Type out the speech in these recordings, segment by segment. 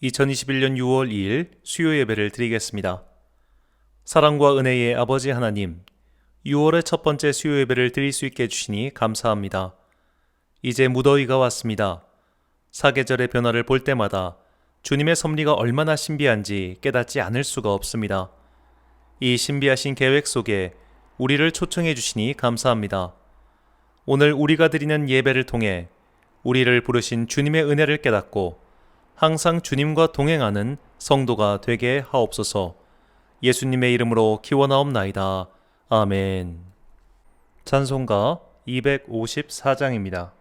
2021년 6월 2일 수요 예배를 드리겠습니다. 사랑과 은혜의 아버지 하나님, 6월의 첫 번째 수요 예배를 드릴 수 있게 해주시니 감사합니다. 이제 무더위가 왔습니다. 사계절의 변화를 볼 때마다 주님의 섭리가 얼마나 신비한지 깨닫지 않을 수가 없습니다. 이 신비하신 계획 속에 우리를 초청해 주시니 감사합니다. 오늘 우리가 드리는 예배를 통해 우리를 부르신 주님의 은혜를 깨닫고 항상 주님과 동행하는 성도가 되게 하옵소서. 예수님의 이름으로 기원하옵나이다. 아멘. 찬송가 254장입니다.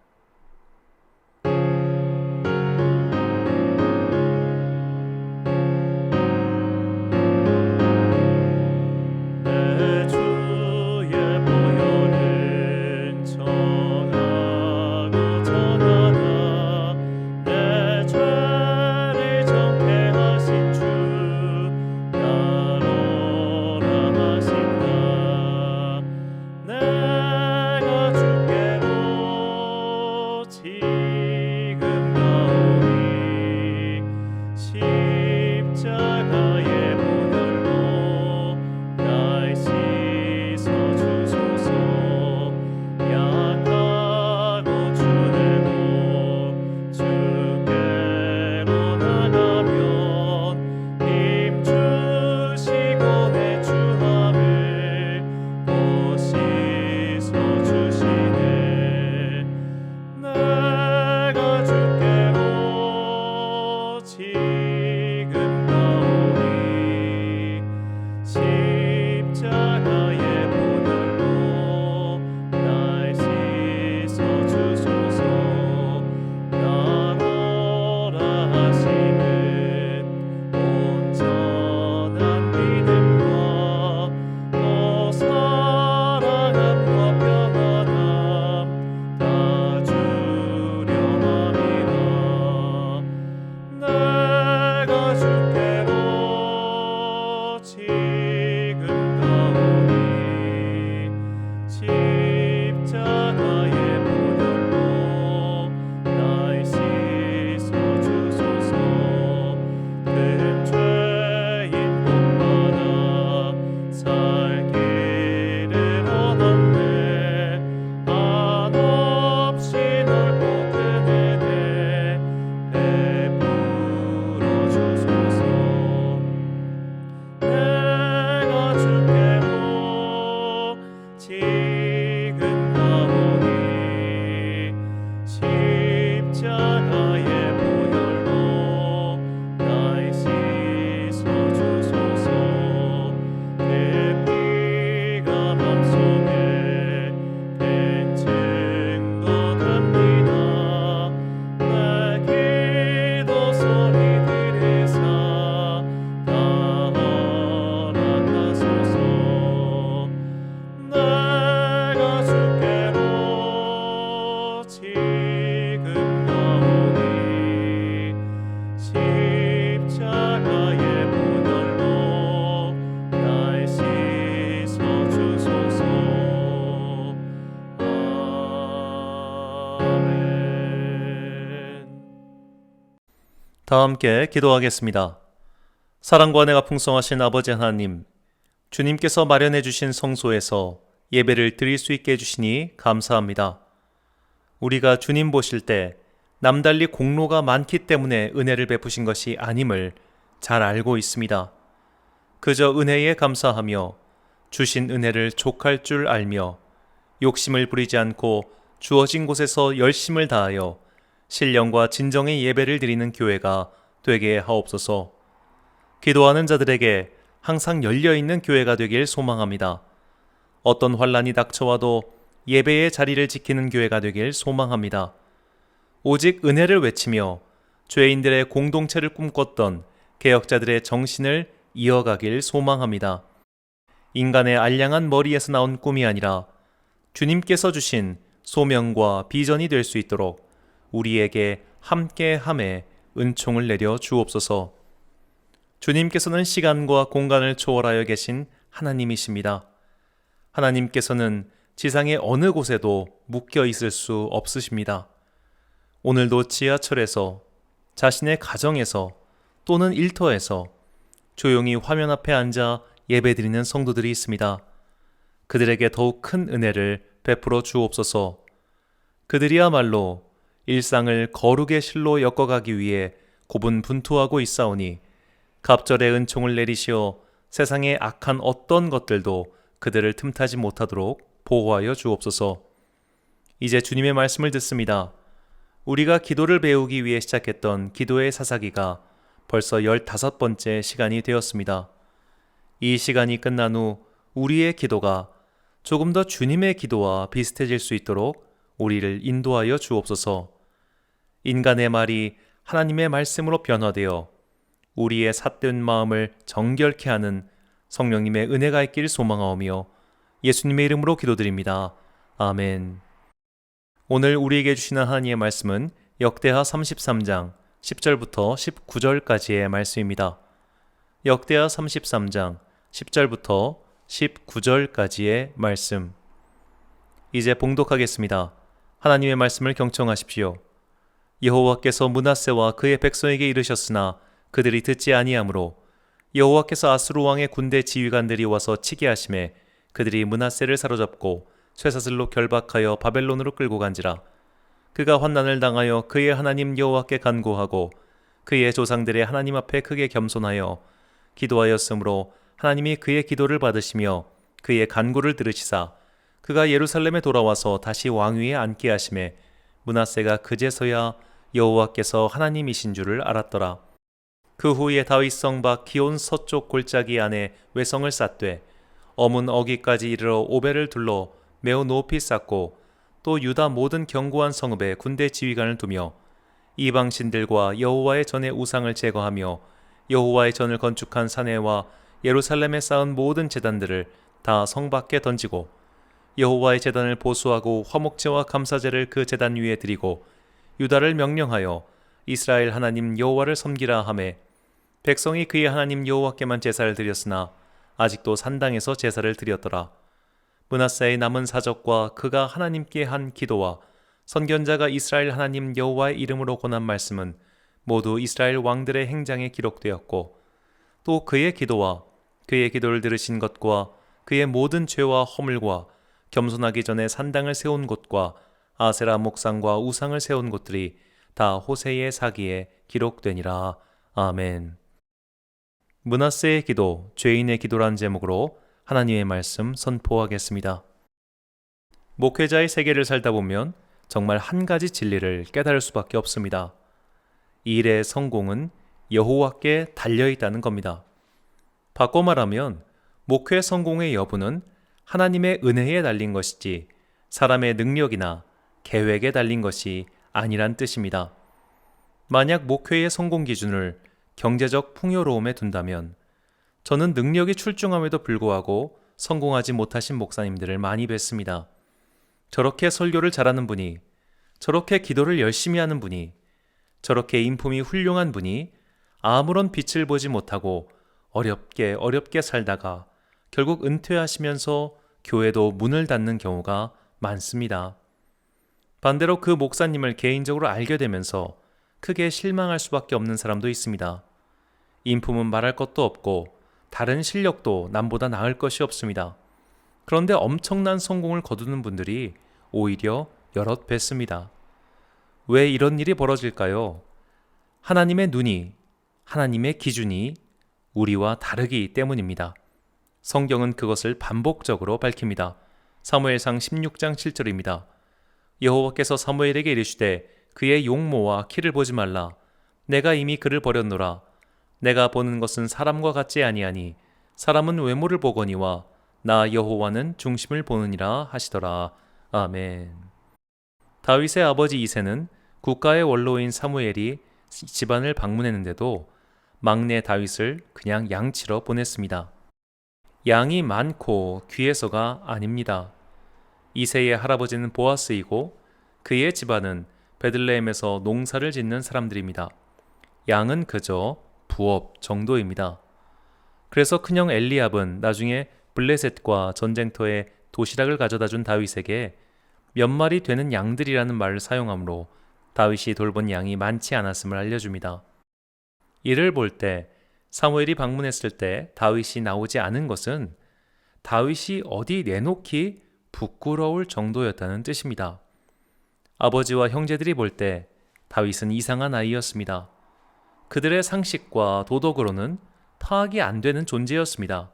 다 함께 기도하겠습니다. 사랑과 은혜가 풍성하신 아버지 하나님, 주님께서 마련해 주신 성소에서 예배를 드릴 수 있게 해주시니 감사합니다. 우리가 주님 보실 때 남달리 공로가 많기 때문에 은혜를 베푸신 것이 아님을 잘 알고 있습니다. 그저 은혜에 감사하며 주신 은혜를 족할 줄 알며 욕심을 부리지 않고 주어진 곳에서 열심을 다하여 신령과 진정의 예배를 드리는 교회가 되게 하옵소서. 기도하는 자들에게 항상 열려있는 교회가 되길 소망합니다. 어떤 환난이 닥쳐와도 예배의 자리를 지키는 교회가 되길 소망합니다. 오직 은혜를 외치며 죄인들의 공동체를 꿈꿨던 개혁자들의 정신을 이어가길 소망합니다. 인간의 알량한 머리에서 나온 꿈이 아니라 주님께서 주신 소명과 비전이 될 수 있도록 우리에게 함께함에 은총을 내려 주옵소서. 주님께서는 시간과 공간을 초월하여 계신 하나님이십니다. 하나님께서는 지상의 어느 곳에도 묶여 있을 수 없으십니다. 오늘도 지하철에서, 자신의 가정에서, 또는 일터에서 조용히 화면 앞에 앉아 예배드리는 성도들이 있습니다. 그들에게 더욱 큰 은혜를 베풀어 주옵소서. 그들이야말로 일상을 거룩의 실로 엮어가기 위해 고분분투하고 있사오니 갑절의 은총을 내리시어 세상의 악한 어떤 것들도 그들을 틈타지 못하도록 보호하여 주옵소서. 이제 주님의 말씀을 듣습니다. 우리가 기도를 배우기 위해 시작했던 기도의 사사기가 벌써 15번째 시간이 되었습니다. 이 시간이 끝난 후 우리의 기도가 조금 더 주님의 기도와 비슷해질 수 있도록 우리를 인도하여 주옵소서. 인간의 말이 하나님의 말씀으로 변화되어 우리의 삿된 마음을 정결케 하는 성령님의 은혜가 있길 소망하오며 예수님의 이름으로 기도드립니다. 아멘. 오늘 우리에게 주시는 하나님의 말씀은 역대하 33장 10절부터 19절까지의 말씀입니다. 역대하 33장 10절부터 19절까지의 말씀. 이제 봉독하겠습니다. 하나님의 말씀을 경청하십시오. 여호와께서 므낫세와 그의 백성에게 이르셨으나 그들이 듣지 아니하므로 여호와께서 아수르 왕의 군대 지휘관들이 와서 치게 하심에 그들이 므낫세를 사로잡고 쇠사슬로 결박하여 바벨론으로 끌고 간지라. 그가 환난을 당하여 그의 하나님 여호와께 간구하고 그의 조상들의 하나님 앞에 크게 겸손하여 기도하였으므로 하나님이 그의 기도를 받으시며 그의 간구를 들으시사 그가 예루살렘에 돌아와서 다시 왕위에 앉게 하심에 므낫세가 그제서야 여호와께서 하나님이신 줄을 알았더라. 그 후에 다윗 성 밖 기온 서쪽 골짜기 안에 외성을 쌓되 어문 어기까지 이르러 오벨을 둘러 매우 높이 쌓고 또 유다 모든 견고한 성읍에 군대 지휘관을 두며 이방 신들과 여호와의 전의 우상을 제거하며 여호와의 전을 건축한 사내와 예루살렘에 쌓은 모든 제단들을 다 성 밖에 던지고 여호와의 제단을 보수하고 화목제와 감사제를 그 제단 위에 드리고 유다를 명령하여 이스라엘 하나님 여호와를 섬기라 하매 백성이 그의 하나님 여호와께만 제사를 드렸으나 아직도 산당에서 제사를 드렸더라. 므낫세의 남은 사적과 그가 하나님께 한 기도와 선견자가 이스라엘 하나님 여호와의 이름으로 권한 말씀은 모두 이스라엘 왕들의 행장에 기록되었고 또 그의 기도와 그의 기도를 들으신 것과 그의 모든 죄와 허물과 겸손하기 전에 산당을 세운 곳과 아세라 목상과 우상을 세운 곳들이 다 호세의 사기에 기록되니라. 아멘. 므낫세의 기도, 죄인의 기도란 제목으로 하나님의 말씀 선포하겠습니다. 목회자의 세계를 살다 보면 정말 한 가지 진리를 깨달을 수밖에 없습니다. 이 일의 성공은 여호와께 달려있다는 겁니다. 바꿔 말하면 목회 성공의 여부는 하나님의 은혜에 달린 것이지 사람의 능력이나 계획에 달린 것이 아니란 뜻입니다. 만약 목회의 성공 기준을 경제적 풍요로움에 둔다면 저는 능력이 출중함에도 불구하고 성공하지 못하신 목사님들을 많이 뵀습니다. 저렇게 설교를 잘하는 분이, 저렇게 기도를 열심히 하는 분이, 저렇게 인품이 훌륭한 분이 아무런 빛을 보지 못하고 어렵게 살다가 결국 은퇴하시면서 교회도 문을 닫는 경우가 많습니다. 반대로 그 목사님을 개인적으로 알게 되면서 크게 실망할 수밖에 없는 사람도 있습니다. 인품은 말할 것도 없고 다른 실력도 남보다 나을 것이 없습니다. 그런데 엄청난 성공을 거두는 분들이 오히려 여럿 뵀습니다. 왜 이런 일이 벌어질까요? 하나님의 눈이, 하나님의 기준이 우리와 다르기 때문입니다. 성경은 그것을 반복적으로 밝힙니다. 사무엘상 16장 7절입니다. 여호와께서 사무엘에게 이르시되 그의 용모와 키를 보지 말라. 내가 이미 그를 버렸노라. 내가 보는 것은 사람과 같지 아니하니 사람은 외모를 보거니와 나 여호와는 중심을 보느니라 하시더라. 아멘. 다윗의 아버지 이새는 국가의 원로인 사무엘이 집안을 방문했는데도 막내 다윗을 그냥 양치러 보냈습니다. 양이 많고 귀해서가 아닙니다. 이새의 할아버지는 보아스이고 그의 집안은 베들레헴에서 농사를 짓는 사람들입니다. 양은 그저 부업 정도입니다. 그래서 큰형 엘리압은 나중에 블레셋과 전쟁터에 도시락을 가져다 준 다윗에게 몇 마리 되는 양들이라는 말을 사용하므로 다윗이 돌본 양이 많지 않았음을 알려줍니다. 이를 볼 때 사무엘이 방문했을 때 다윗이 나오지 않은 것은 다윗이 어디 내놓기 부끄러울 정도였다는 뜻입니다. 아버지와 형제들이 볼 때 다윗은 이상한 아이였습니다. 그들의 상식과 도덕으로는 파악이 안 되는 존재였습니다.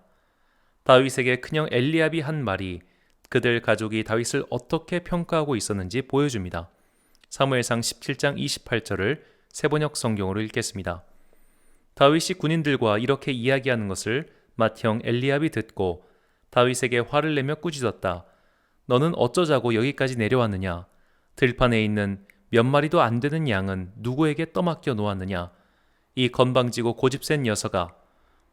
다윗에게 큰형 엘리압이 한 말이 그들 가족이 다윗을 어떻게 평가하고 있었는지 보여줍니다. 사무엘상 17장 28절을 세번역 성경으로 읽겠습니다. 다윗이 군인들과 이렇게 이야기하는 것을 맏형 엘리압이 듣고 다윗에게 화를 내며 꾸짖었다. 너는 어쩌자고 여기까지 내려왔느냐? 들판에 있는 몇 마리도 안 되는 양은 누구에게 떠맡겨 놓았느냐? 이 건방지고 고집센 녀석아,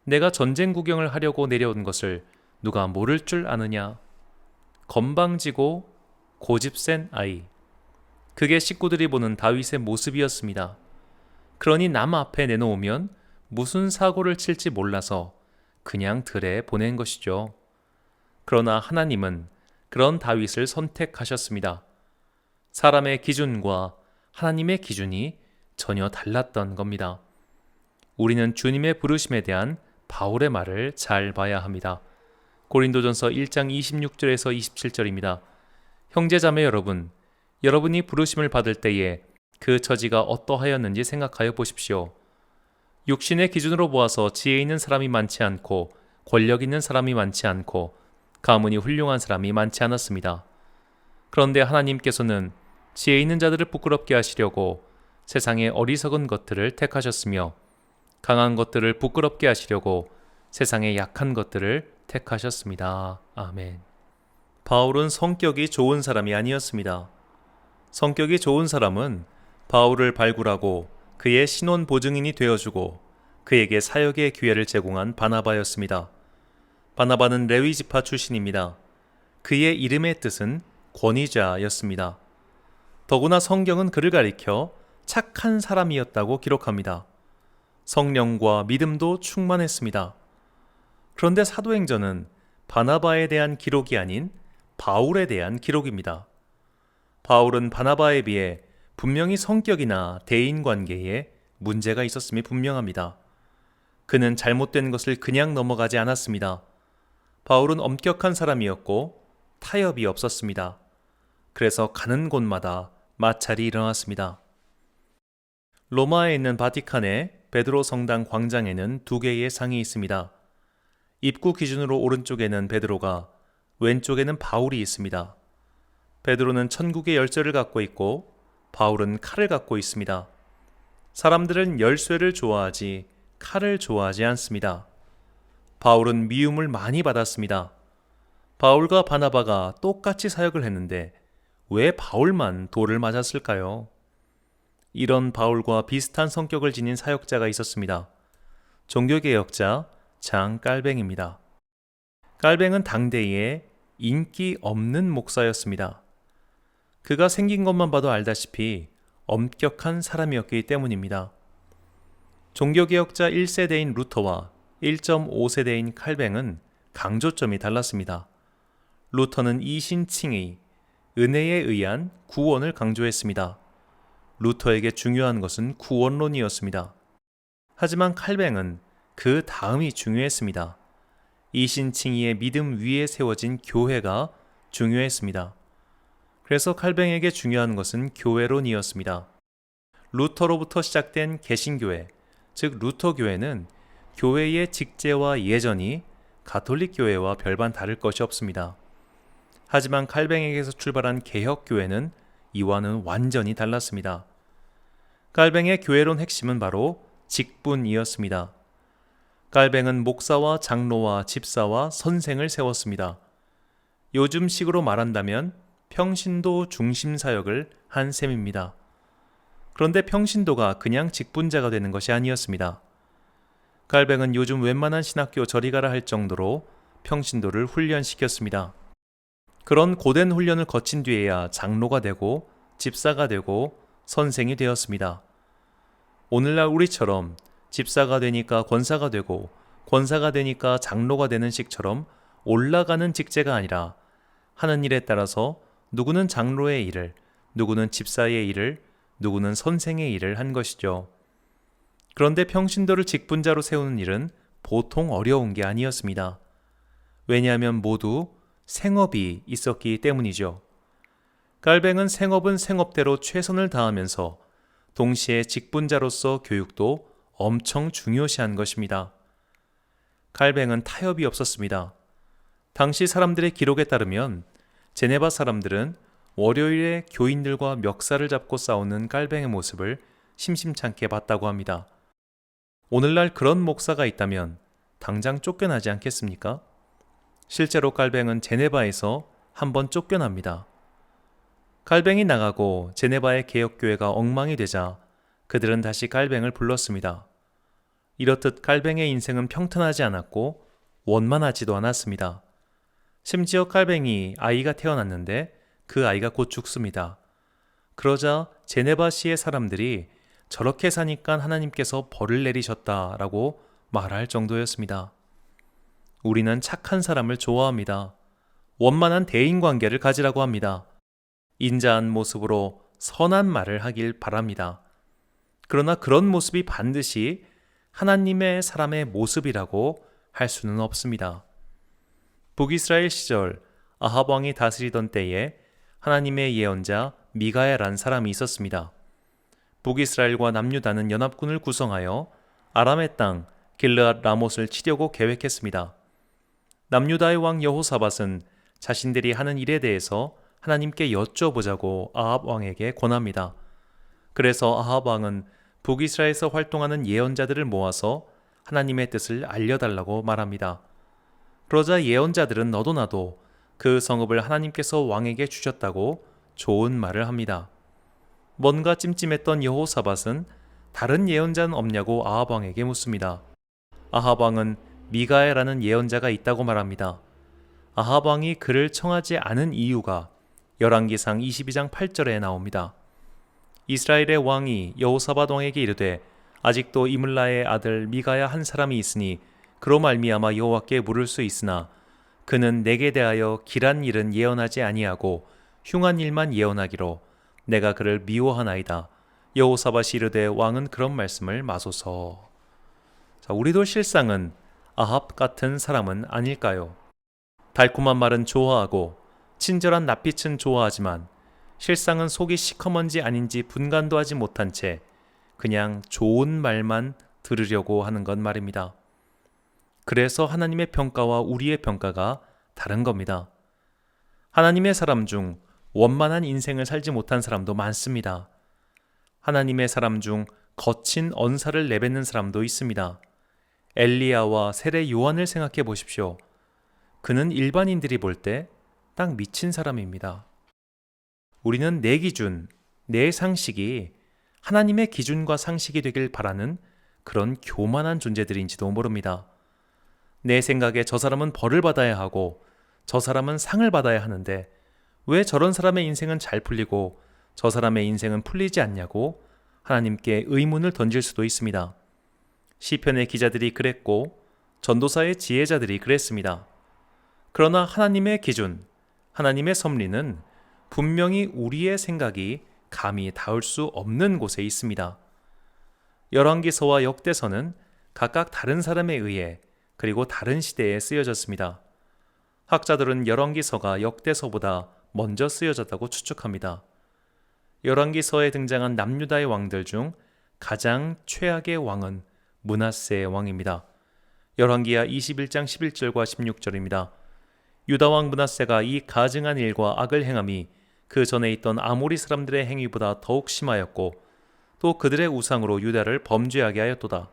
내가 전쟁 구경을 하려고 내려온 것을 누가 모를 줄 아느냐? 건방지고 고집센 아이. 그게 식구들이 보는 다윗의 모습이었습니다. 그러니 남 앞에 내놓으면 무슨 사고를 칠지 몰라서 그냥 들에 보낸 것이죠. 그러나 하나님은 그런 다윗을 선택하셨습니다. 사람의 기준과 하나님의 기준이 전혀 달랐던 겁니다. 우리는 주님의 부르심에 대한 바울의 말을 잘 봐야 합니다. 고린도전서 1장 26절에서 27절입니다. 형제자매 여러분, 여러분이 부르심을 받을 때에 그 처지가 어떠하였는지 생각하여 보십시오. 육신의 기준으로 보아서 지혜 있는 사람이 많지 않고 권력 있는 사람이 많지 않고 가문이 훌륭한 사람이 많지 않았습니다. 그런데 하나님께서는 지혜 있는 자들을 부끄럽게 하시려고 세상의 어리석은 것들을 택하셨으며 강한 것들을 부끄럽게 하시려고 세상의 약한 것들을 택하셨습니다. 아멘. 바울은 성격이 좋은 사람이 아니었습니다. 성격이 좋은 사람은 바울을 발굴하고 그의 신원 보증인이 되어주고 그에게 사역의 기회를 제공한 바나바였습니다. 바나바는 레위 지파 출신입니다. 그의 이름의 뜻은 권위자였습니다. 더구나 성경은 그를 가리켜 착한 사람이었다고 기록합니다. 성령과 믿음도 충만했습니다. 그런데 사도행전은 바나바에 대한 기록이 아닌 바울에 대한 기록입니다. 바울은 바나바에 비해 분명히 성격이나 대인관계에 문제가 있었음이 분명합니다. 그는 잘못된 것을 그냥 넘어가지 않았습니다. 바울은 엄격한 사람이었고 타협이 없었습니다. 그래서 가는 곳마다 마찰이 일어났습니다. 로마에 있는 바티칸의 베드로 성당 광장에는 두 개의 상이 있습니다. 입구 기준으로 오른쪽에는 베드로가, 왼쪽에는 바울이 있습니다. 베드로는 천국의 열쇠를 갖고 있고 바울은 칼을 갖고 있습니다. 사람들은 열쇠를 좋아하지 칼을 좋아하지 않습니다. 바울은 미움을 많이 받았습니다. 바울과 바나바가 똑같이 사역을 했는데 왜 바울만 돌을 맞았을까요? 이런 바울과 비슷한 성격을 지닌 사역자가 있었습니다. 종교개혁자 장 깔뱅입니다. 깔뱅은 당대의 인기 없는 목사였습니다. 그가 생긴 것만 봐도 알다시피 엄격한 사람이었기 때문입니다. 종교개혁자 1세대인 루터와 1.5세대인 칼뱅은 강조점이 달랐습니다. 루터는 이신칭의 은혜에 의한 구원을 강조했습니다. 루터에게 중요한 것은 구원론이었습니다. 하지만 칼뱅은 그 다음이 중요했습니다. 이신칭의의 믿음 위에 세워진 교회가 중요했습니다. 그래서 칼뱅에게 중요한 것은 교회론이었습니다. 루터로부터 시작된 개신교회, 즉 루터교회는 교회의 직제와 예전이 가톨릭 교회와 별반 다를 것이 없습니다. 하지만 칼뱅에게서 출발한 개혁교회는 이와는 완전히 달랐습니다. 칼뱅의 교회론 핵심은 바로 직분이었습니다. 칼뱅은 목사와 장로와 집사와 선생을 세웠습니다. 요즘식으로 말한다면 평신도 중심 사역을 한 셈입니다. 그런데 평신도가 그냥 직분자가 되는 것이 아니었습니다. 칼뱅은 요즘 웬만한 신학교 저리 가라 할 정도로 평신도를 훈련시켰습니다. 그런 고된 훈련을 거친 뒤에야 장로가 되고 집사가 되고 선생이 되었습니다. 오늘날 우리처럼 집사가 되니까 권사가 되고 권사가 되니까 장로가 되는 식처럼 올라가는 직제가 아니라 하는 일에 따라서 누구는 장로의 일을, 누구는 집사의 일을, 누구는 선생의 일을 한 것이죠. 그런데 평신도를 직분자로 세우는 일은 보통 어려운 게 아니었습니다. 왜냐하면 모두 생업이 있었기 때문이죠. 깔뱅은 생업은 생업대로 최선을 다하면서 동시에 직분자로서 교육도 엄청 중요시한 것입니다. 깔뱅은 타협이 없었습니다. 당시 사람들의 기록에 따르면 제네바 사람들은 월요일에 교인들과 멱살을 잡고 싸우는 깔뱅의 모습을 심심찮게 봤다고 합니다. 오늘날 그런 목사가 있다면 당장 쫓겨나지 않겠습니까? 실제로 깔뱅은 제네바에서 한번 쫓겨납니다. 깔뱅이 나가고 제네바의 개혁교회가 엉망이 되자 그들은 다시 깔뱅을 불렀습니다. 이렇듯 깔뱅의 인생은 평탄하지 않았고 원만하지도 않았습니다. 심지어 깔뱅이 아이가 태어났는데 그 아이가 곧 죽습니다. 그러자 제네바시의 사람들이 저렇게 사니까 하나님께서 벌을 내리셨다라고 말할 정도였습니다. 우리는 착한 사람을 좋아합니다. 원만한 대인관계를 가지라고 합니다. 인자한 모습으로 선한 말을 하길 바랍니다. 그러나 그런 모습이 반드시 하나님의 사람의 모습이라고 할 수는 없습니다. 북이스라엘 시절 아합 왕이 다스리던 때에 하나님의 예언자 미가야라는 사람이 있었습니다. 북이스라엘과 남유다는 연합군을 구성하여 아람의 땅 길르앗 라못을 치려고 계획했습니다. 남유다의 왕 여호사밧은 자신들이 하는 일에 대해서 하나님께 여쭤보자고 아합 왕에게 권합니다. 그래서 아합 왕은 북이스라엘에서 활동하는 예언자들을 모아서 하나님의 뜻을 알려달라고 말합니다. 그러자 예언자들은 너도 나도 그 성읍을 하나님께서 왕에게 주셨다고 좋은 말을 합니다. 뭔가 찜찜했던 여호사밧은 다른 예언자는 없냐고 아합 왕에게 묻습니다. 아합 왕은 미가야라는 예언자가 있다고 말합니다. 아합 왕이 그를 청하지 않은 이유가 열왕기상 22장 8절에 나옵니다. 이스라엘의 왕이 여호사밧 왕에게 이르되 아직도 이물라의 아들 미가야 한 사람이 있으니 그로 말미암아 여호와께 물을 수 있으나 그는 내게 대하여 길한 일은 예언하지 아니하고 흉한 일만 예언하기로 내가 그를 미워하나이다. 여호사밧이 이르되 왕은 그런 말씀을 마소서. 우리도 실상은 아합 같은 사람은 아닐까요? 달콤한 말은 좋아하고 친절한 낯빛은 좋아하지만 실상은 속이 시커먼지 아닌지 분간도 하지 못한 채 그냥 좋은 말만 들으려고 하는 건 말입니다. 그래서 하나님의 평가와 우리의 평가가 다른 겁니다. 하나님의 사람 중 원만한 인생을 살지 못한 사람도 많습니다. 하나님의 사람 중 거친 언사를 내뱉는 사람도 있습니다. 엘리야와 세례 요한을 생각해 보십시오. 그는 일반인들이 볼 때 딱 미친 사람입니다. 우리는 내 기준, 내 상식이 하나님의 기준과 상식이 되길 바라는 그런 교만한 존재들인지도 모릅니다. 내 생각에 저 사람은 벌을 받아야 하고 저 사람은 상을 받아야 하는데 왜 저런 사람의 인생은 잘 풀리고 저 사람의 인생은 풀리지 않냐고 하나님께 의문을 던질 수도 있습니다. 시편의 기자들이 그랬고 전도사의 지혜자들이 그랬습니다. 그러나 하나님의 기준, 하나님의 섭리는 분명히 우리의 생각이 감히 닿을 수 없는 곳에 있습니다. 열왕기서와 역대서는 각각 다른 사람에 의해 그리고 다른 시대에 쓰여졌습니다. 학자들은 열왕기서가 역대서보다 먼저 쓰여졌다고 추측합니다. 열왕기서에 등장한 남유다의 왕들 중 가장 최악의 왕은 므낫세 왕입니다. 열왕기하 21장 11절과 16절입니다. 유다왕 므낫세가 이 가증한 일과 악을 행함이 그 전에 있던 아모리 사람들의 행위보다 더욱 심하였고 또 그들의 우상으로 유다를 범죄하게 하였도다.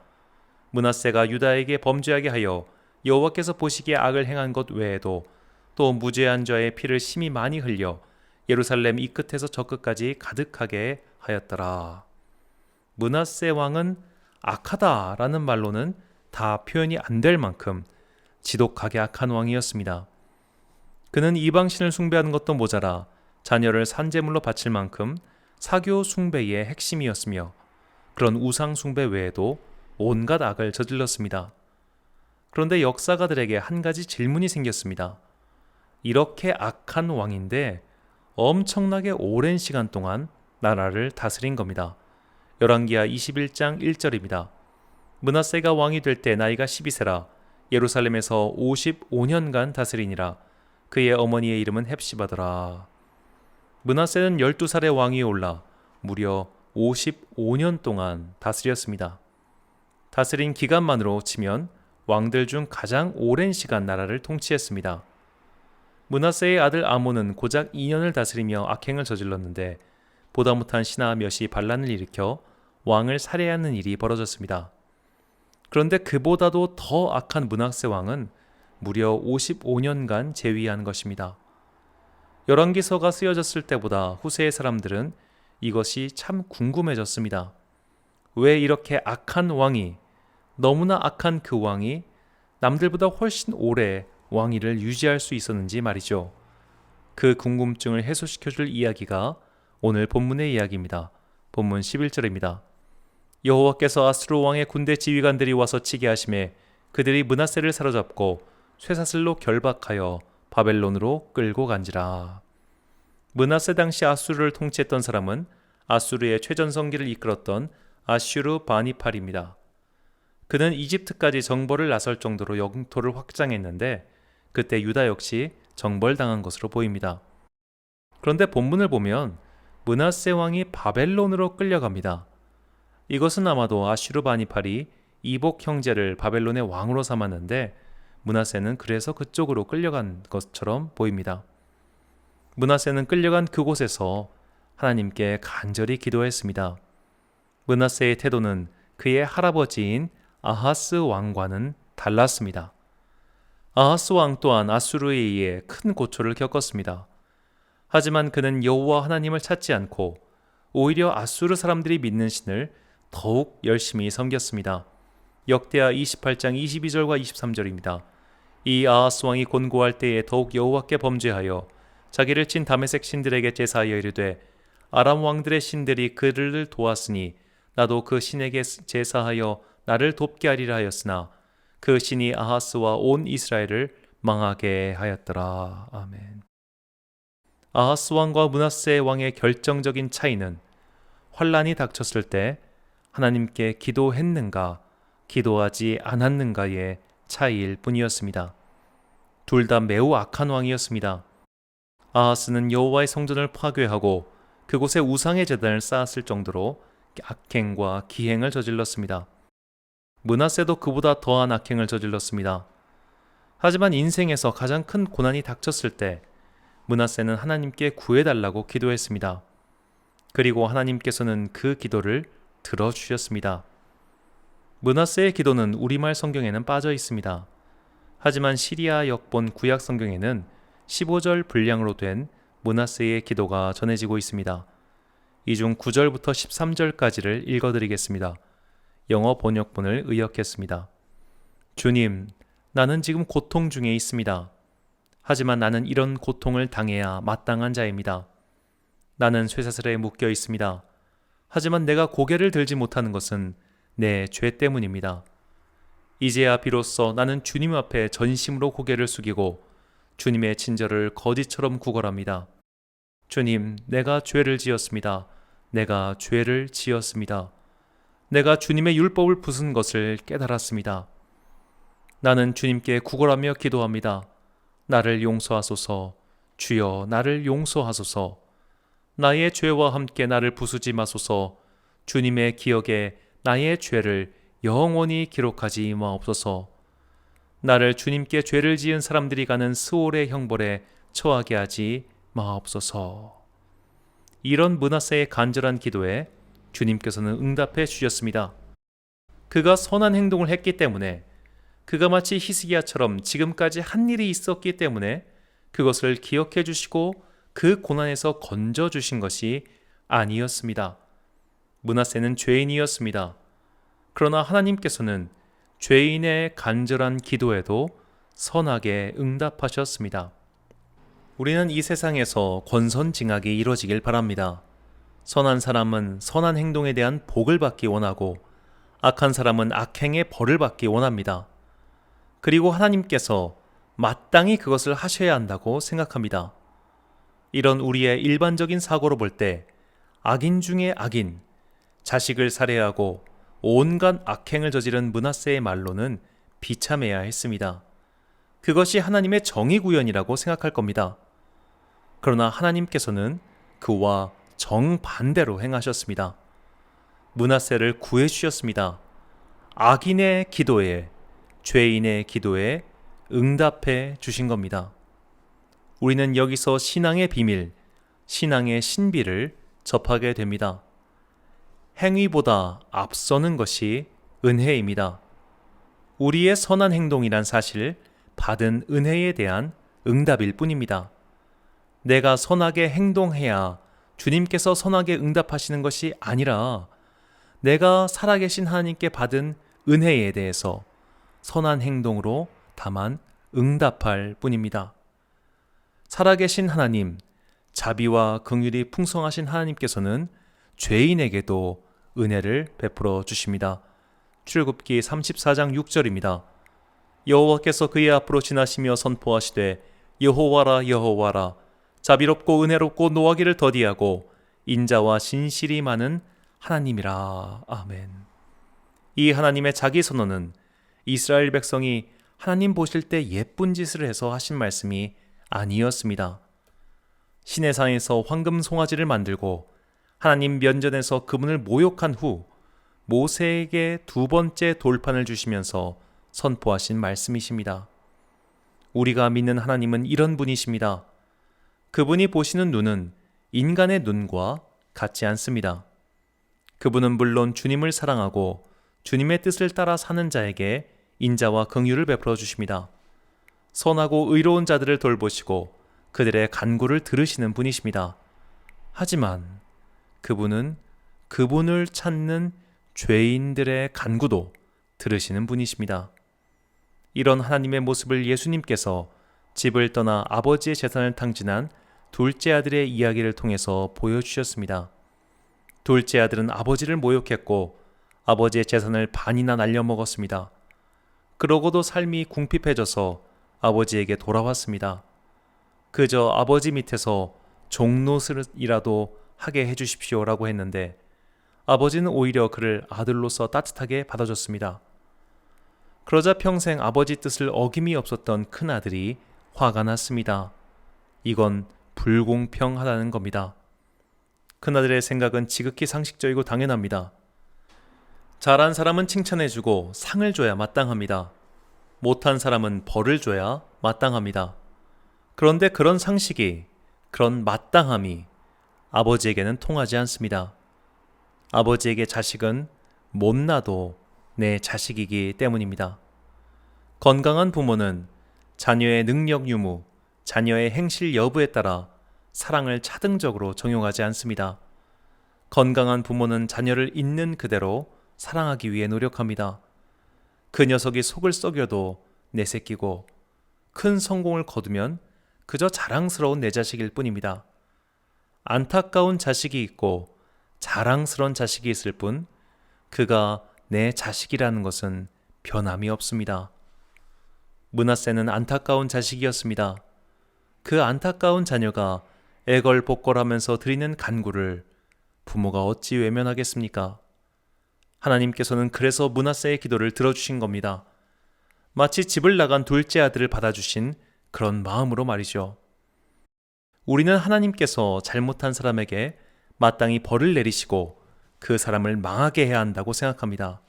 므낫세가 유다에게 범죄하게 하여 여호와께서 보시기에 악을 행한 것 외에도 또 무죄한 자의 피를 심히 많이 흘려 예루살렘 이 끝에서 저 끝까지 가득하게 하였더라. 므낫세 왕은 악하다라는 말로는 다 표현이 안 될 만큼 지독하게 악한 왕이었습니다. 그는 이방신을 숭배하는 것도 모자라 자녀를 산제물로 바칠 만큼 사교 숭배의 핵심이었으며 그런 우상 숭배 외에도 온갖 악을 저질렀습니다. 그런데 역사가들에게 한 가지 질문이 생겼습니다. 이렇게 악한 왕인데 엄청나게 오랜 시간 동안 나라를 다스린 겁니다. 열왕기하 21장 1절입니다. 므낫세가 왕이 될 때 나이가 12세라 예루살렘에서 55년간 다스리니라. 그의 어머니의 이름은 헵시바더라. 므낫세는 12살의 왕위에 올라 무려 55년 동안 다스렸습니다. 다스린 기간만으로 치면 왕들 중 가장 오랜 시간 나라를 통치했습니다. 므낫세의 아들 아몬은 고작 2년을 다스리며 악행을 저질렀는데 보다 못한 신하 몇이 반란을 일으켜 왕을 살해하는 일이 벌어졌습니다. 그런데 그보다도 더 악한 므낫세 왕은 무려 55년간 재위한 것입니다. 열왕기서가 쓰여졌을 때보다 후세의 사람들은 이것이 참 궁금해졌습니다. 왜 이렇게 악한 왕이, 너무나 악한 그 왕이 남들보다 훨씬 오래 왕위를 유지할 수 있었는지 말이죠. 그 궁금증을 해소시켜줄 이야기가 오늘 본문의 이야기입니다. 본문 11절입니다. 여호와께서 아수르 왕의 군대 지휘관들이 와서 치게 하심에 그들이 므낫세를 사로잡고 쇠사슬로 결박하여 바벨론으로 끌고 간지라. 므낫세 당시 아수르를 통치했던 사람은 아수르의 최전성기를 이끌었던 아슈르 바니팔입니다. 그는 이집트까지 정벌을 나설 정도로 영토를 확장했는데 그때 유다 역시 정벌당한 것으로 보입니다. 그런데 본문을 보면 므낫세 왕이 바벨론으로 끌려갑니다. 이것은 아마도 아슈르 바니팔이 이복 형제를 바벨론의 왕으로 삼았는데 므낫세는 그래서 그쪽으로 끌려간 것처럼 보입니다. 므낫세는 끌려간 그곳에서 하나님께 간절히 기도했습니다. 므낫세의 태도는 그의 할아버지인 아하스 왕과는 달랐습니다. 아하스 왕 또한 아수르에 의해 큰 고초를 겪었습니다. 하지만 그는 여호와 하나님을 찾지 않고 오히려 아수르 사람들이 믿는 신을 더욱 열심히 섬겼습니다. 역대하 28장 22절과 23절입니다. 이 아하스 왕이 곤고할 때에 더욱 여호와께 범죄하여 자기를 친 다메섹 신들에게 제사하여 이르되 아람 왕들의 신들이 그를 도왔으니 나도 그 신에게 제사하여 나를 돕게 하리라 하였으나 그 신이 아하스와 온 이스라엘을 망하게 하였더라. 아멘. 아하스 왕과 므낫세 왕의 결정적인 차이는 환란이 닥쳤을 때 하나님께 기도했는가 기도하지 않았는가의 차이일 뿐이었습니다. 둘 다 매우 악한 왕이었습니다. 아하스는 여호와의 성전을 파괴하고 그곳에 우상의 제단을 쌓았을 정도로 악행과 기행을 저질렀습니다. 므낫세도 그보다 더한 악행을 저질렀습니다. 하지만 인생에서 가장 큰 고난이 닥쳤을 때 므낫세는 하나님께 구해달라고 기도했습니다. 그리고 하나님께서는 그 기도를 들어주셨습니다. 므낫세의 기도는 우리말 성경에는 빠져 있습니다. 하지만 시리아 역본 구약 성경에는 15절 분량으로 된 므낫세의 기도가 전해지고 있습니다. 이 중 9절부터 13절까지를 읽어드리겠습니다. 영어 번역본을 의역했습니다. 주님, 나는 지금 고통 중에 있습니다. 하지만 나는 이런 고통을 당해야 마땅한 자입니다. 나는 쇠사슬에 묶여 있습니다. 하지만 내가 고개를 들지 못하는 것은 내 죄 때문입니다. 이제야 비로소 나는 주님 앞에 전심으로 고개를 숙이고 주님의 친절을 거짓처럼 구걸합니다. 주님, 내가 죄를 지었습니다. 내가 죄를 지었습니다. 내가 주님의 율법을 부순 것을 깨달았습니다. 나는 주님께 구걸하며 기도합니다. 나를 용서하소서. 주여, 나를 용서하소서. 나의 죄와 함께 나를 부수지 마소서. 주님의 기억에 나의 죄를 영원히 기록하지 마옵소서. 나를 주님께 죄를 지은 사람들이 가는 스올의 형벌에 처하게 하지 마옵소서. 이런 므낫세의 간절한 기도에 주님께서는 응답해 주셨습니다. 그가 선한 행동을 했기 때문에, 그가 마치 히스기야처럼 지금까지 한 일이 있었기 때문에 그것을 기억해 주시고 그 고난에서 건져 주신 것이 아니었습니다. 므낫세는 죄인이었습니다. 그러나 하나님께서는 죄인의 간절한 기도에도 선하게 응답하셨습니다. 우리는 이 세상에서 권선징악이 이루어지길 바랍니다. 선한 사람은 선한 행동에 대한 복을 받기 원하고 악한 사람은 악행의 벌을 받기 원합니다. 그리고 하나님께서 마땅히 그것을 하셔야 한다고 생각합니다. 이런 우리의 일반적인 사고로 볼 때 악인 중에 악인, 자식을 살해하고 온갖 악행을 저지른 므낫세의 말로는 비참해야 했습니다. 그것이 하나님의 정의 구현이라고 생각할 겁니다. 그러나 하나님께서는 그와 정반대로 행하셨습니다. 므낫세를 구해 주셨습니다. 악인의 기도에, 죄인의 기도에 응답해 주신 겁니다. 우리는 여기서 신앙의 비밀, 신앙의 신비를 접하게 됩니다. 행위보다 앞서는 것이 은혜입니다. 우리의 선한 행동이란 사실, 받은 은혜에 대한 응답일 뿐입니다. 내가 선하게 행동해야 주님께서 선하게 응답하시는 것이 아니라 내가 살아계신 하나님께 받은 은혜에 대해서 선한 행동으로 다만 응답할 뿐입니다. 살아계신 하나님, 자비와 긍휼이 풍성하신 하나님께서는 죄인에게도 은혜를 베풀어 주십니다. 출애굽기 34장 6절입니다. 여호와께서 그의 앞으로 지나시며 선포하시되 여호와라 여호와라 자비롭고 은혜롭고 노하기를 더디하고 인자와 진실이 많은 하나님이라. 아멘. 이 하나님의 자기 선언은 이스라엘 백성이 하나님 보실 때 예쁜 짓을 해서 하신 말씀이 아니었습니다. 시내산에서 황금 송아지를 만들고 하나님 면전에서 그분을 모욕한 후 모세에게 두 번째 돌판을 주시면서 선포하신 말씀이십니다. 우리가 믿는 하나님은 이런 분이십니다. 그분이 보시는 눈은 인간의 눈과 같지 않습니다. 그분은 물론 주님을 사랑하고 주님의 뜻을 따라 사는 자에게 인자와 긍휼을 베풀어 주십니다. 선하고 의로운 자들을 돌보시고 그들의 간구를 들으시는 분이십니다. 하지만 그분은 그분을 찾는 죄인들의 간구도 들으시는 분이십니다. 이런 하나님의 모습을 예수님께서 집을 떠나 아버지의 재산을 탕진한 둘째 아들의 이야기를 통해서 보여주셨습니다. 둘째 아들은 아버지를 모욕했고 아버지의 재산을 반이나 날려먹었습니다. 그러고도 삶이 궁핍해져서 아버지에게 돌아왔습니다. 그저 아버지 밑에서 종노릇이라도 하게 해주십시오라고 했는데 아버지는 오히려 그를 아들로서 따뜻하게 받아줬습니다. 그러자 평생 아버지 뜻을 어김이 없었던 큰아들이 화가 났습니다. 이건 불공평하다는 겁니다. 큰아들의 생각은 지극히 상식적이고 당연합니다. 잘한 사람은 칭찬해주고 상을 줘야 마땅합니다. 못한 사람은 벌을 줘야 마땅합니다. 그런데 그런 상식이, 그런 마땅함이 아버지에게는 통하지 않습니다. 아버지에게 자식은 못나도 내 자식이기 때문입니다. 건강한 부모는 자녀의 능력 유무, 자녀의 행실 여부에 따라 사랑을 차등적으로 정용하지 않습니다. 건강한 부모는 자녀를 있는 그대로 사랑하기 위해 노력합니다. 그 녀석이 속을 썩여도 내 새끼고 큰 성공을 거두면 그저 자랑스러운 내 자식일 뿐입니다. 안타까운 자식이 있고 자랑스러운 자식이 있을 뿐 그가 내 자식이라는 것은 변함이 없습니다. 므낫세는 안타까운 자식이었습니다. 그 안타까운 자녀가 애걸복걸하면서 드리는 간구를 부모가 어찌 외면하겠습니까? 하나님께서는 그래서 므낫세의 기도를 들어주신 겁니다. 마치 집을 나간 둘째 아들을 받아주신 그런 마음으로 말이죠. 우리는 하나님께서 잘못한 사람에게 마땅히 벌을 내리시고 그 사람을 망하게 해야 한다고 생각합니다.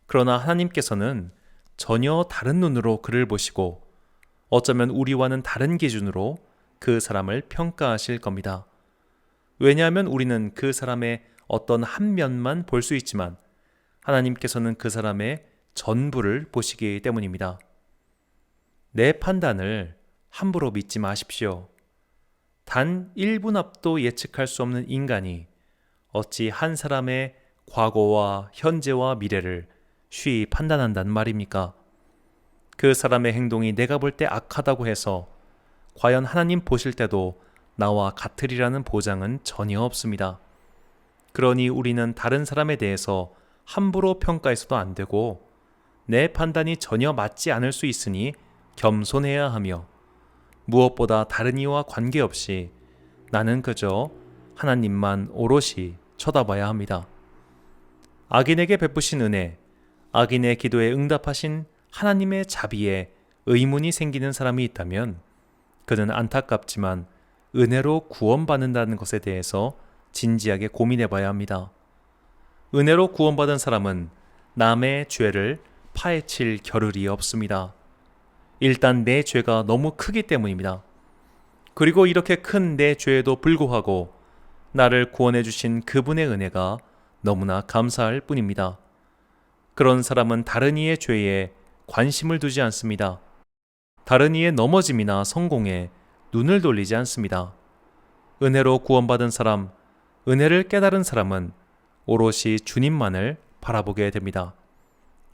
그러나 하나님께서는 전혀 다른 눈으로 그를 보시고 어쩌면 우리와는 다른 기준으로 그 사람을 평가하실 겁니다. 왜냐하면 우리는 그 사람의 어떤 한 면만 볼 수 있지만 하나님께서는 그 사람의 전부를 보시기 때문입니다. 내 판단을 함부로 믿지 마십시오. 단 1분 앞도 예측할 수 없는 인간이 어찌 한 사람의 과거와 현재와 미래를 쉬이 판단한단 말입니까? 그 사람의 행동이 내가 볼 때 악하다고 해서 과연 하나님 보실 때도 나와 같으리라는 보장은 전혀 없습니다. 그러니 우리는 다른 사람에 대해서 함부로 평가해서도 안 되고 내 판단이 전혀 맞지 않을 수 있으니 겸손해야 하며 무엇보다 다른 이와 관계없이 나는 그저 하나님만 오롯이 쳐다봐야 합니다. 악인에게 베푸신 은혜, 악인의 기도에 응답하신 하나님의 자비에 의문이 생기는 사람이 있다면 그는 안타깝지만 은혜로 구원받는다는 것에 대해서 진지하게 고민해 봐야 합니다. 은혜로 구원받은 사람은 남의 죄를 파헤칠 겨를이 없습니다. 일단 내 죄가 너무 크기 때문입니다. 그리고 이렇게 큰 내 죄에도 불구하고 나를 구원해 주신 그분의 은혜가 너무나 감사할 뿐입니다. 그런 사람은 다른 이의 죄에 관심을 두지 않습니다. 다른 이의 넘어짐이나 성공에 눈을 돌리지 않습니다. 은혜로 구원받은 사람, 은혜를 깨달은 사람은 오롯이 주님만을 바라보게 됩니다.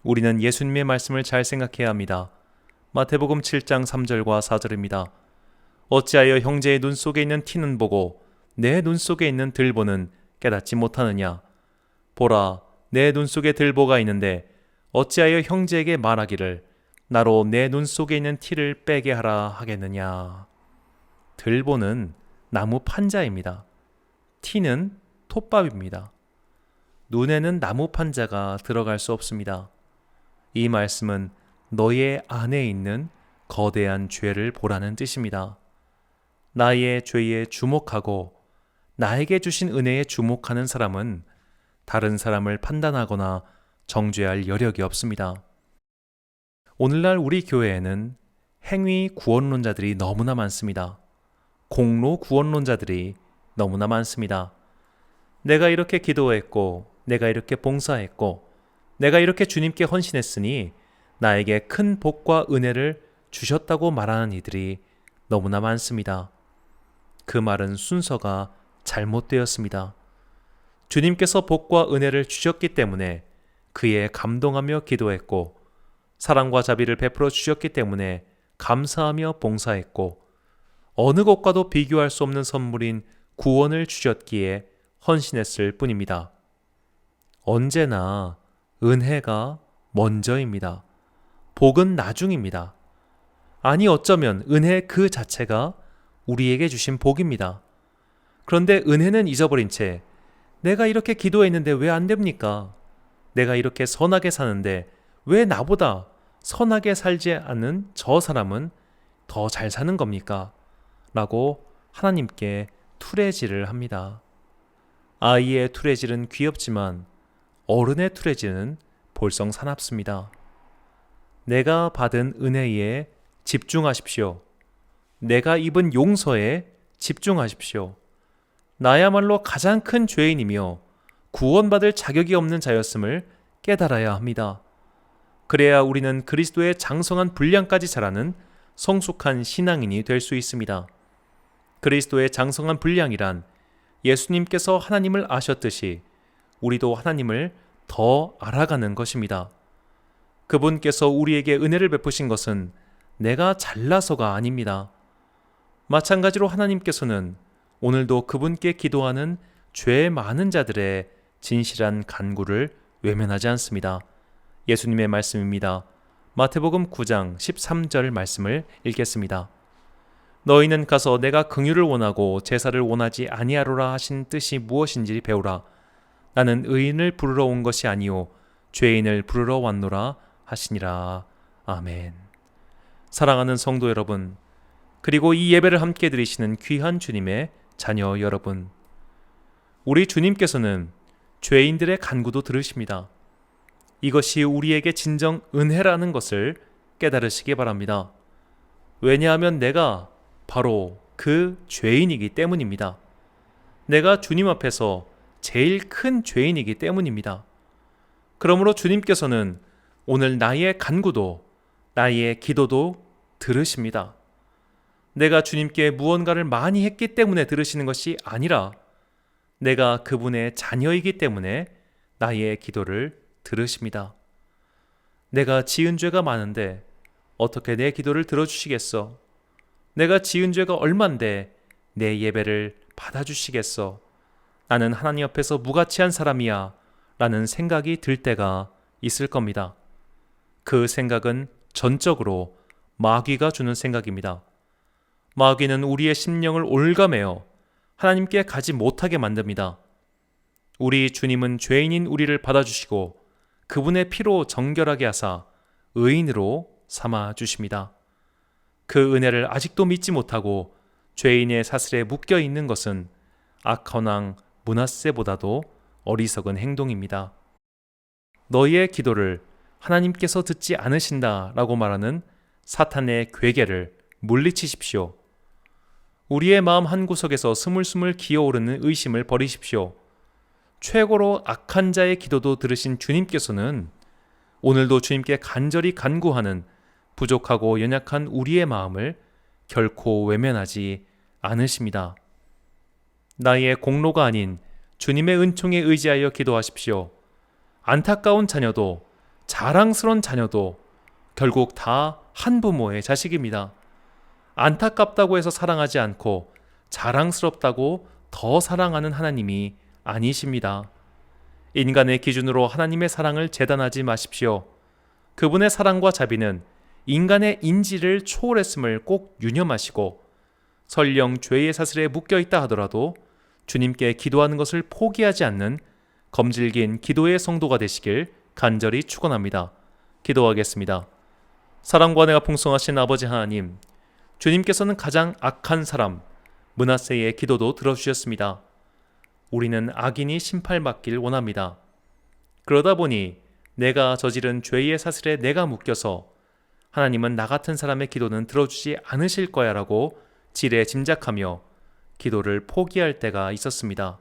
우리는 예수님의 말씀을 잘 생각해야 합니다. 마태복음 7장 3절과 4절입니다. 어찌하여 형제의 눈 속에 있는 티는 보고 내 눈 속에 있는 들보는 깨닫지 못하느냐? 보라, 내 눈 속에 들보가 있는데 어찌하여 형제에게 말하기를 나로 내 눈 속에 있는 티를 빼게 하라 하겠느냐? 들보는 나무 판자입니다. 티는 톱밥입니다. 눈에는 나무 판자가 들어갈 수 없습니다. 이 말씀은 너의 안에 있는 거대한 죄를 보라는 뜻입니다. 나의 죄에 주목하고 나에게 주신 은혜에 주목하는 사람은 다른 사람을 판단하거나 정죄할 여력이 없습니다. 오늘날 우리 교회에는 행위 구원론자들이 너무나 많습니다. 공로 구원론자들이 너무나 많습니다. 내가 이렇게 기도했고, 내가 이렇게 봉사했고, 내가 이렇게 주님께 헌신했으니 나에게 큰 복과 은혜를 주셨다고 말하는 이들이 너무나 많습니다. 그 말은 순서가 잘못되었습니다. 주님께서 복과 은혜를 주셨기 때문에 그에 감동하며 기도했고, 사랑과 자비를 베풀어 주셨기 때문에 감사하며 봉사했고, 어느 것과도 비교할 수 없는 선물인 구원을 주셨기에 헌신했을 뿐입니다. 언제나 은혜가 먼저입니다. 복은 나중입니다. 아니 어쩌면 은혜 그 자체가 우리에게 주신 복입니다. 그런데 은혜는 잊어버린 채 내가 이렇게 기도했는데 왜 안 됩니까? 내가 이렇게 선하게 사는데 왜 나보다 선하게 살지 않는 저 사람은 더 잘 사는 겁니까? 라고 하나님께 투레질을 합니다. 아이의 투레질은 귀엽지만 어른의 투레질은 볼성 사납습니다. 내가 받은 은혜에 집중하십시오. 내가 입은 용서에 집중하십시오. 나야말로 가장 큰 죄인이며 구원받을 자격이 없는 자였음을 깨달아야 합니다. 그래야 우리는 그리스도의 장성한 분량까지 자라는 성숙한 신앙인이 될 수 있습니다. 그리스도의 장성한 분량이란 예수님께서 하나님을 아셨듯이 우리도 하나님을 더 알아가는 것입니다. 그분께서 우리에게 은혜를 베푸신 것은 내가 잘나서가 아닙니다. 마찬가지로 하나님께서는 오늘도 그분께 기도하는 죄 많은 자들의 진실한 간구를 외면하지 않습니다. 예수님의 말씀입니다. 마태복음 9장 13절 말씀을 읽겠습니다. 너희는 가서 내가 긍휼을 원하고 제사를 원하지 아니하노라 하신 뜻이 무엇인지 배우라. 나는 의인을 부르러 온 것이 아니요 죄인을 부르러 왔노라 하시니라. 아멘. 사랑하는 성도 여러분, 그리고 이 예배를 함께 드리시는 귀한 주님의 자녀 여러분, 우리 주님께서는 죄인들의 간구도 들으십니다. 이것이 우리에게 진정 은혜라는 것을 깨달으시기 바랍니다. 왜냐하면 내가 바로 그 죄인이기 때문입니다. 내가 주님 앞에서 제일 큰 죄인이기 때문입니다. 그러므로 주님께서는 오늘 나의 간구도 나의 기도도 들으십니다. 내가 주님께 무언가를 많이 했기 때문에 들으시는 것이 아니라 내가 그분의 자녀이기 때문에 나의 기도를 들으십니다. 내가 지은 죄가 많은데 어떻게 내 기도를 들어주시겠어? 내가 지은 죄가 얼만데 내 예배를 받아주시겠어? 나는 하나님 앞에서 무가치한 사람이야 라는 생각이 들 때가 있을 겁니다. 그 생각은 전적으로 마귀가 주는 생각입니다. 마귀는 우리의 심령을 올가매어 하나님께 가지 못하게 만듭니다. 우리 주님은 죄인인 우리를 받아주시고 그분의 피로 정결하게 하사 의인으로 삼아 주십니다. 그 은혜를 아직도 믿지 못하고 죄인의 사슬에 묶여 있는 것은 악한 왕 므낫세보다도 어리석은 행동입니다. 너희의 기도를 하나님께서 듣지 않으신다라고 말하는 사탄의 괴계를 물리치십시오. 우리의 마음 한구석에서 스물스물 기어오르는 의심을 버리십시오. 최고로 악한 자의 기도도 들으신 주님께서는 오늘도 주님께 간절히 간구하는 부족하고 연약한 우리의 마음을 결코 외면하지 않으십니다. 나의 공로가 아닌 주님의 은총에 의지하여 기도하십시오. 안타까운 자녀도 자랑스러운 자녀도 결국 다 한 부모의 자식입니다. 안타깝다고 해서 사랑하지 않고 자랑스럽다고 더 사랑하는 하나님이 아니십니다. 인간의 기준으로 하나님의 사랑을 재단하지 마십시오. 그분의 사랑과 자비는 인간의 인지를 초월했음을 꼭 유념하시고 설령 죄의 사슬에 묶여있다 하더라도 주님께 기도하는 것을 포기하지 않는 검질긴 기도의 성도가 되시길 간절히 축원합니다. 기도하겠습니다. 사랑과 은혜가 풍성하신 아버지 하나님, 주님께서는 가장 악한 사람 므낫세의 기도도 들어주셨습니다. 우리는 악인이 심판받길 원합니다. 그러다 보니 내가 저지른 죄의 사슬에 내가 묶여서 하나님은 나 같은 사람의 기도는 들어주지 않으실 거야 라고 지레 짐작하며 기도를 포기할 때가 있었습니다.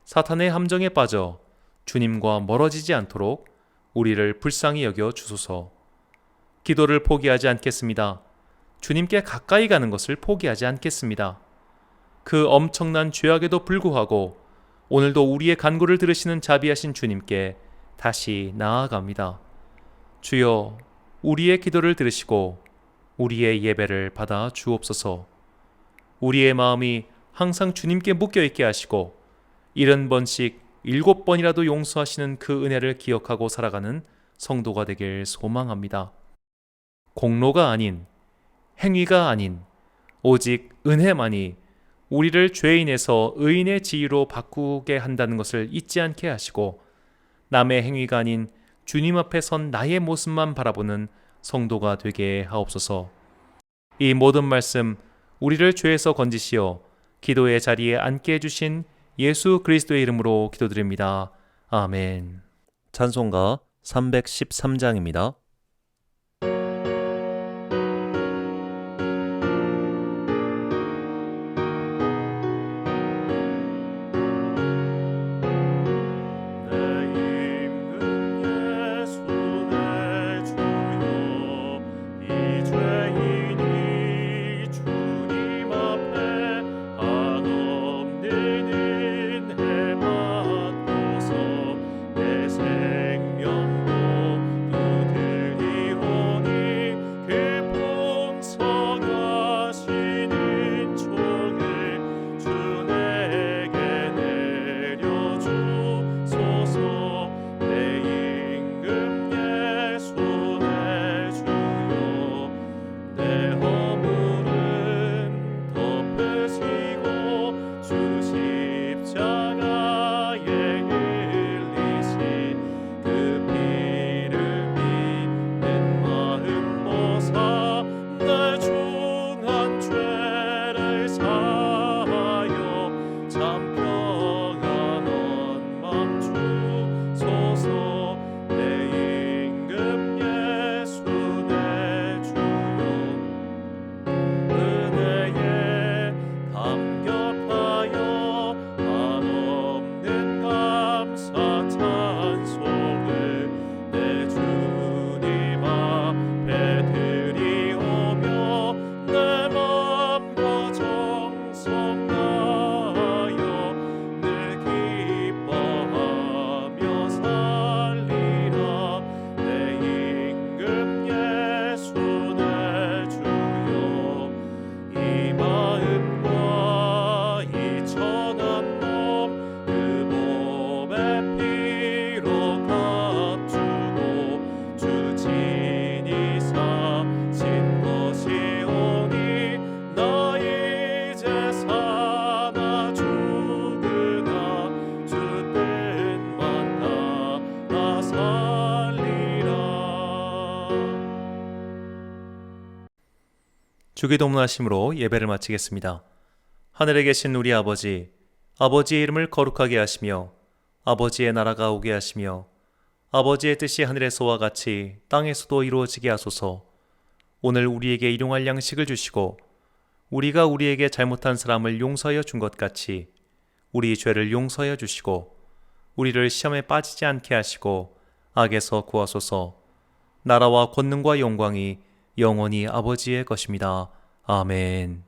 사탄의 함정에 빠져 주님과 멀어지지 않도록 우리를 불쌍히 여겨 주소서. 기도를 포기하지 않겠습니다. 주님께 가까이 가는 것을 포기하지 않겠습니다. 그 엄청난 죄악에도 불구하고 오늘도 우리의 간구를 들으시는 자비하신 주님께 다시 나아갑니다. 주여, 우리의 기도를 들으시고 우리의 예배를 받아 주옵소서. 우리의 마음이 항상 주님께 묶여있게 하시고 70번씩 7번이라도 용서하시는 그 은혜를 기억하고 살아가는 성도가 되길 소망합니다. 공로가 아닌, 행위가 아닌 오직 은혜만이 우리를 죄인에서 의인의 지위로 바꾸게 한다는 것을 잊지 않게 하시고 남의 행위가 아닌 주님 앞에 선 나의 모습만 바라보는 성도가 되게 하옵소서. 이 모든 말씀 우리를 죄에서 건지시어 기도의 자리에 앉게 해주신 예수 그리스도의 이름으로 기도드립니다. 아멘. 찬송가 313장입니다. 생명도 또 주기도문하심으로 예배를 마치겠습니다. 하늘에 계신 우리 아버지, 아버지의 이름을 거룩하게 하시며 아버지의 나라가 오게 하시며 아버지의 뜻이 하늘에서와 같이 땅에서도 이루어지게 하소서. 오늘 우리에게 일용할 양식을 주시고 우리가 우리에게 잘못한 사람을 용서하여 준 것 같이 우리 죄를 용서하여 주시고 우리를 시험에 빠지지 않게 하시고 악에서 구하소서. 나라와 권능과 영광이 영원히 아버지의 것입니다. 아멘.